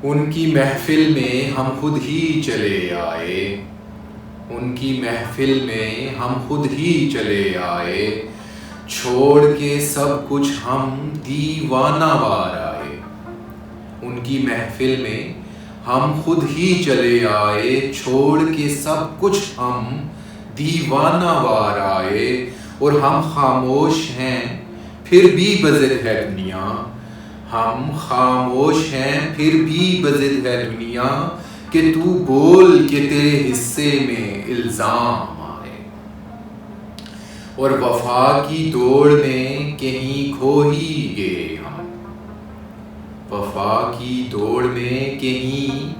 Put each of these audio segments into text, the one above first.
ان کی محفل میں ہم خود ہی چلے آئے، ان کی محفل میں ہم خود ہی چلے آئے، چھوڑ کے سب کچھ ہم دیوانہ وار آئے۔ ان کی محفل میں ہم خود ہی چلے آئے، چھوڑ کے سب کچھ ہم دیوانہ وار آئے، اور ہم خاموش ہیں پھر بھی بضد ہے دنیا، ہم خاموش ہیں پھر بھی بضد ہے دنیا، کہ تو بول کہ تیرے حصے میں الزام آئے۔ اور وفا کی دوڑ میں کہیں کھو ہی گئے ہم، وفا کی دوڑ میں کہیں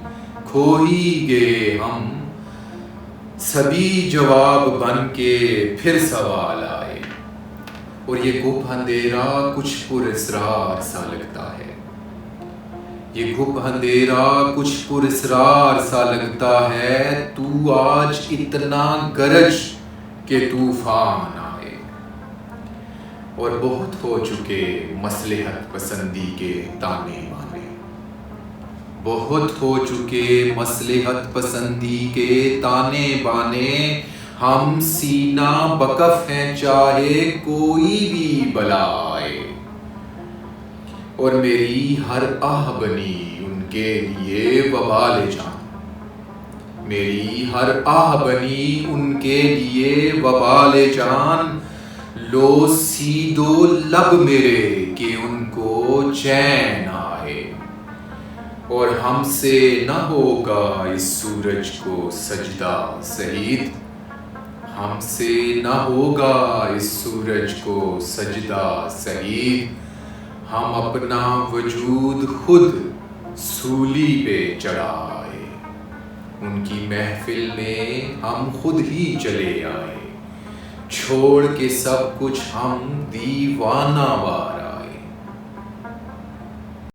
کھو ہی گئے ہم، سبھی جواب بن کے پھر سوال آئے۔ اور یہ گپ اندھیرا کچھ پر اسرار سا لگتا ہے، یہ گپ اندھیرا کچھ پر اسرار سا لگتا ہے، تو آج اتنا گرج کہ طوفان آئے۔ اور بہت ہو چکے مصلحت پسندی کے تانے بانے، بہت ہو چکے مصلحت پسندی کے تانے بانے، ہم سینہ بکف ہیں چاہے کوئی بھی بلا آئے۔ اور میری ہر آہ بنی ان کے لیے وبال جان، میری ہر آہ بنی ان کے لیے وبال جان، لو سیدو لب میرے کہ ان کو چین آئے۔ اور ہم سے نہ ہوگا اس سورج کو سجدہ سعید، ہم سے نہ ہوگا اس سورج کو سجدہ سعید، ہم اپنا وجود خود سولی پہ چڑھائے۔ ان کی محفل میں ہم خود ہی چلے آئے، چھوڑ کے سب کچھ ہم دیوانہ وار